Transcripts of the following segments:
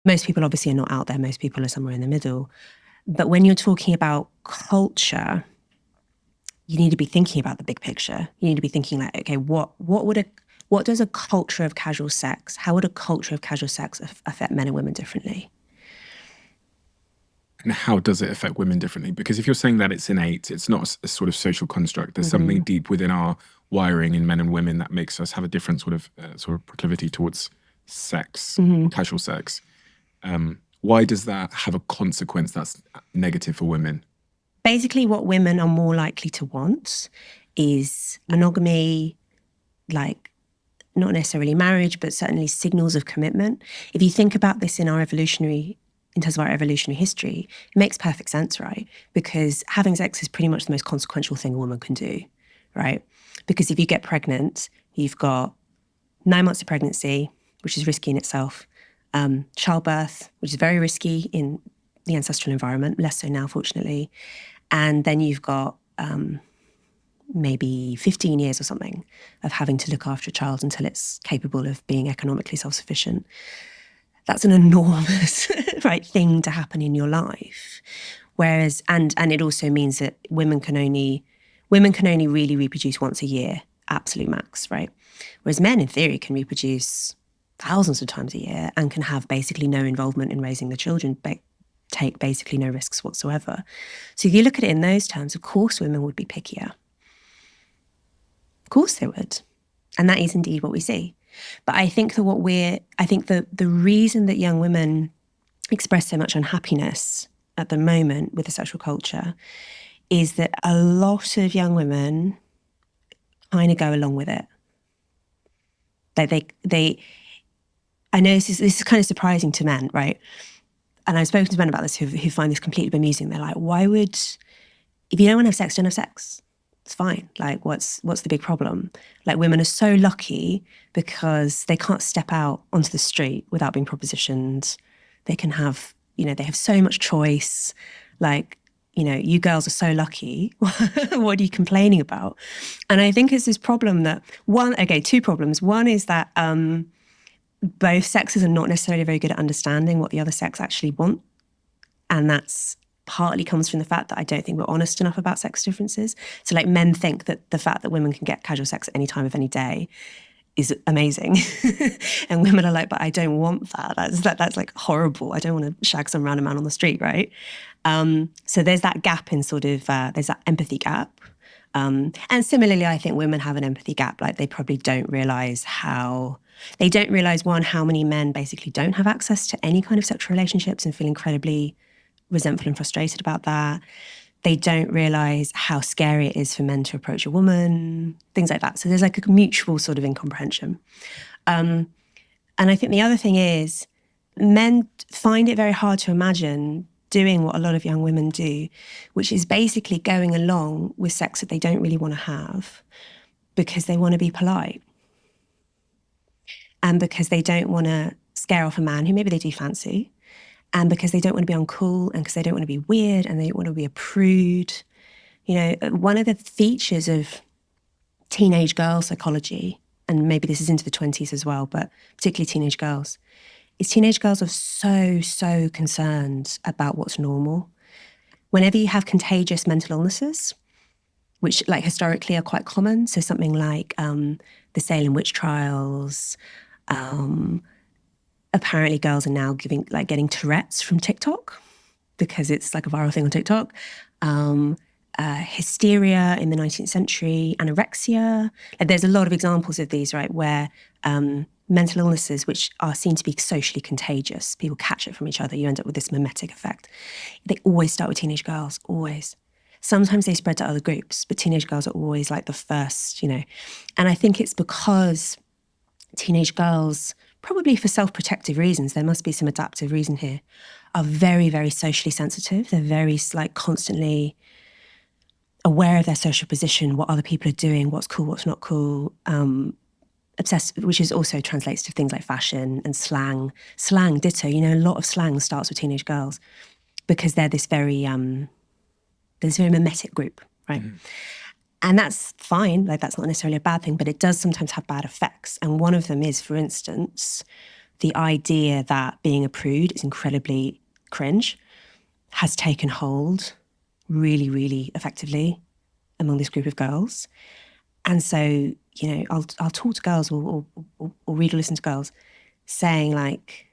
Most people obviously are not out there. Most people are somewhere in the middle. But when you're talking about culture, you need to be thinking about the big picture. You need to be thinking like, okay, what does a culture of casual sex, how would a culture of casual sex affect men and women differently? And how does it affect women differently? Because if you're saying that it's innate, it's not a sort of social construct. There's something deep within our wiring in men and women that makes us have a different sort of proclivity towards sex, casual sex. Why does that have a consequence that's negative for women? Basically, what women are more likely to want is monogamy, like not necessarily marriage, but certainly signals of commitment. If you think about this in terms of our evolutionary history, it makes perfect sense, right? Because having sex is pretty much the most consequential thing a woman can do, right? Because if you get pregnant, you've got 9 months of pregnancy, which is risky in itself, childbirth, which is very risky in the ancestral environment, less so now, fortunately. And then you've got maybe 15 years or something of having to look after a child until it's capable of being economically self-sufficient. That's an enormous right thing to happen in your life. Whereas, and it also means that women can only really reproduce once a year, absolute max, right? Whereas men, in theory, can reproduce thousands of times a year and can have basically no involvement in raising the children, but take basically no risks whatsoever. So if you look at it in those terms, of course women would be pickier. Of course they would. And that is indeed what we see. But I think that the reason that young women express so much unhappiness at the moment with the sexual culture is that a lot of young women kind of go along with it. Like I know this is kind of surprising to men, right? And I've spoken to men about this who find this completely bemusing. They're like, if you don't want to have sex, don't have sex. It's fine. Like, what's the big problem? Like, women are so lucky because they can't step out onto the street without being propositioned. They can have, they have so much choice. Like, you girls are so lucky. What are you complaining about? And I think it's this problem that two problems. One is that both sexes are not necessarily very good at understanding what the other sex actually want. And that's partly comes from the fact that I don't think we're honest enough about sex differences. So like men think that the fact that women can get casual sex at any time of any day is amazing. And women are like, but I don't want that. That's like horrible. I don't want to shag some random man on the street, right? So there's that gap in there's that empathy gap. And similarly, I think women have an empathy gap. Like they probably don't realize how many men basically don't have access to any kind of sexual relationships and feel incredibly resentful and frustrated about that. They don't realize how scary it is for men to approach a woman, things like that. So there's like a mutual sort of incomprehension. And I think the other thing is men find it very hard to imagine doing what a lot of young women do, which is basically going along with sex that they don't really want to have because they want to be polite. And because they don't want to scare off a man who maybe they do fancy. And because they don't want to be uncool and because they don't want to be weird and they don't want to be a prude. One of the features of teenage girl psychology, and maybe this is into the 20s as well, but particularly teenage girls, is teenage girls are so concerned about what's normal. Whenever you have contagious mental illnesses, which like historically are quite common, so something like the Salem witch trials, apparently girls are now getting Tourette's from TikTok because it's like a viral thing on TikTok. Hysteria in the 19th century, anorexia. There's a lot of examples of these, right, where mental illnesses, which are seen to be socially contagious, people catch it from each other, you end up with this mimetic effect. They always start with teenage girls, always. Sometimes they spread to other groups, but teenage girls are always like the first, And I think it's because teenage girls, probably for self-protective reasons, there must be some adaptive reason here, are very, very socially sensitive. They're very constantly aware of their social position, what other people are doing, what's cool, what's not cool, obsessed, which is also translates to things like fashion and slang. Slang, ditto. A lot of slang starts with teenage girls because they're this very mimetic group, right? Mm. And that's fine. Like that's not necessarily a bad thing, but it does sometimes have bad effects. And one of them is, for instance, the idea that being a prude is incredibly cringe has taken hold really, really effectively among this group of girls. And so, you know, I'll talk to girls or read or listen to girls saying like,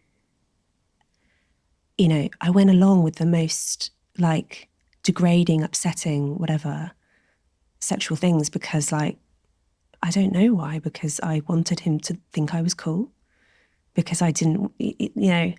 you know, I went along with the most like degrading, upsetting, whatever sexual things because like, I don't know why, because I wanted him to think I was cool, because I didn't, you know,